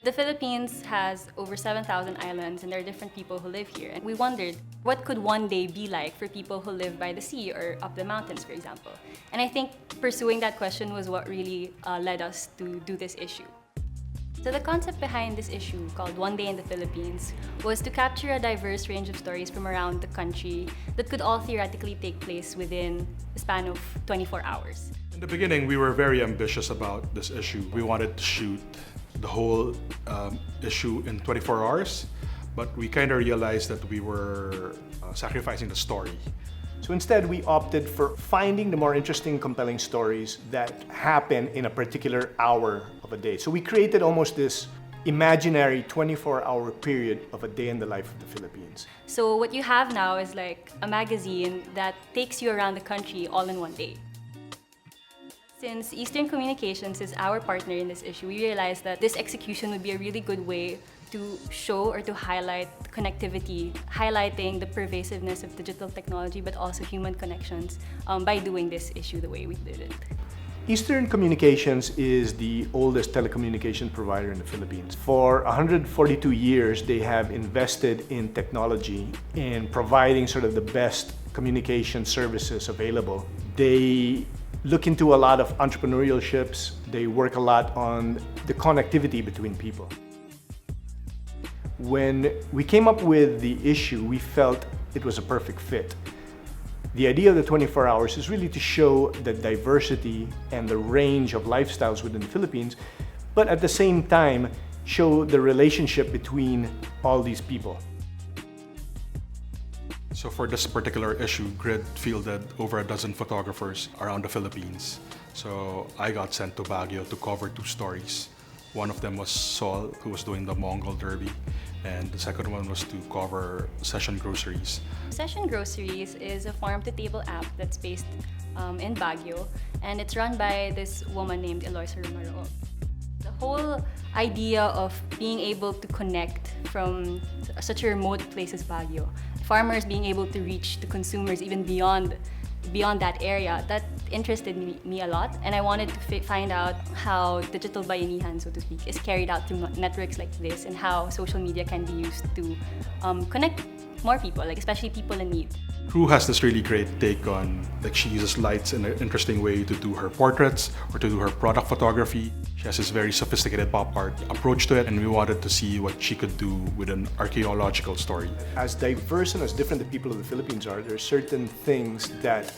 The Philippines has over 7,000 islands and there are different people who live here. And we wondered, what could one day be like for people who live by the sea or up the mountains, for example? And I think pursuing that question was what really led us to do this issue. So the concept behind this issue, called One Day in the Philippines, was to capture a diverse range of stories from around the country that could all theoretically take place within a span of 24 hours. In the beginning, we were very ambitious about this issue. We wanted to shoot the whole issue in 24 hours, but we kind of realized that we were sacrificing the story. So instead, we opted for finding the more interesting, compelling stories that happen in a particular hour of a day. So we created almost this imaginary 24-hour period of a day in the life of the Philippines. So what you have now is like a magazine that takes you around the country all in one day. Since Eastern Communications is our partner in this issue, we realized that this execution would be a really good way to show or to highlight connectivity, highlighting the pervasiveness of digital technology, but also human connections by doing this issue the way we did it. Eastern Communications is the oldest telecommunication provider in the Philippines. For 142 years, they have invested in technology, in providing sort of the best communication services available. They look into a lot of entrepreneurialships. They work a lot on the connectivity between people. When we came up with the issue, we felt it was a perfect fit. The idea of the 24 hours is really to show the diversity and the range of lifestyles within the Philippines, but at the same time, show the relationship between all these people. So for this particular issue, Grid fielded over a dozen photographers around the Philippines. So I got sent to Baguio to cover 2 stories. One of them was Sol, who was doing the Mongol Derby, and the second one was to cover Session Groceries. Session Groceries is a farm-to-table app that's based in Baguio, and it's run by this woman named Eloisa Romero. The whole idea of being able to connect from such a remote place as Baguio, farmers being able to reach the consumers even beyond that area, that interested me a lot, and I wanted to find out how digital bayanihan, so to speak, is carried out through networks like this, and how social media can be used to connect more people, like especially people in need. Crew has this really great take on, like, she uses lights in an interesting way to do her portraits or to do her product photography. She has this very sophisticated pop art approach to it, and we wanted to see what she could do with an archaeological story. As diverse and as different the people of the Philippines are, there are certain things that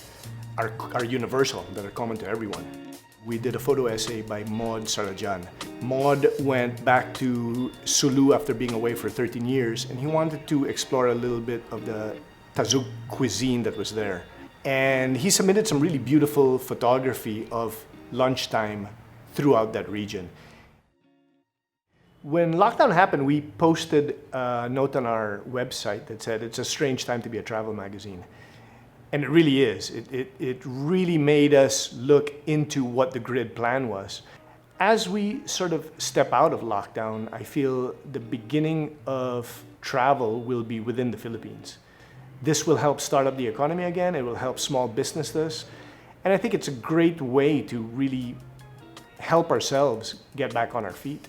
are universal, that are common to everyone. We did a photo essay by Maud Sarajan. Maud went back to Sulu after being away for 13 years, and he wanted to explore a little bit of the Tazoug cuisine that was there. And he submitted some really beautiful photography of lunchtime throughout that region. When lockdown happened, we posted a note on our website that said, "It's a strange time to be a travel magazine." And it really is. It really made us look into what the Grid plan was. As we sort of step out of lockdown, I feel the beginning of travel will be within the Philippines. This will help start up the economy again. It will help small businesses. And I think it's a great way to really help ourselves get back on our feet.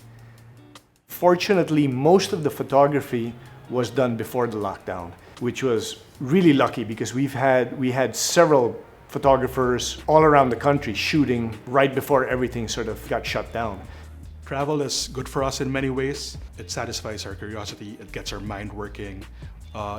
Fortunately, most of the photography was done before the lockdown, which was really lucky because we had several photographers all around the country shooting right before everything sort of got shut down. Travel is good for us in many ways. It satisfies our curiosity, it gets our mind working.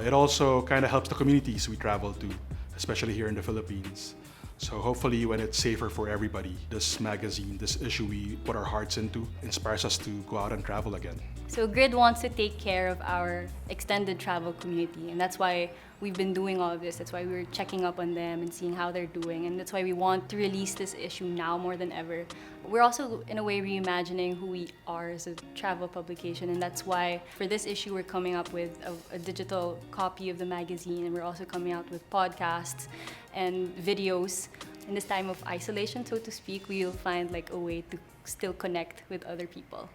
It also kind of helps the communities we travel to, especially here in the Philippines. So hopefully when it's safer for everybody, this magazine, this issue we put our hearts into, inspires us to go out and travel again. So Grid wants to take care of our extended travel community, and that's why we've been doing all of this. That's why we're checking up on them and seeing how they're doing, and that's why we want to release this issue now more than ever. We're also, in a way, reimagining who we are as a travel publication, and that's why for this issue we're coming up with a digital copy of the magazine, and we're also coming out with podcasts and videos. In this time of isolation, so to speak, we'll find like a way to still connect with other people.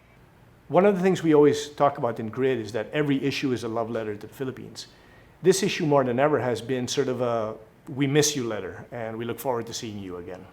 One of the things we always talk about in Grid is that every issue is a love letter to the Philippines. This issue more than ever has been sort of a "we miss you" letter, and we look forward to seeing you again.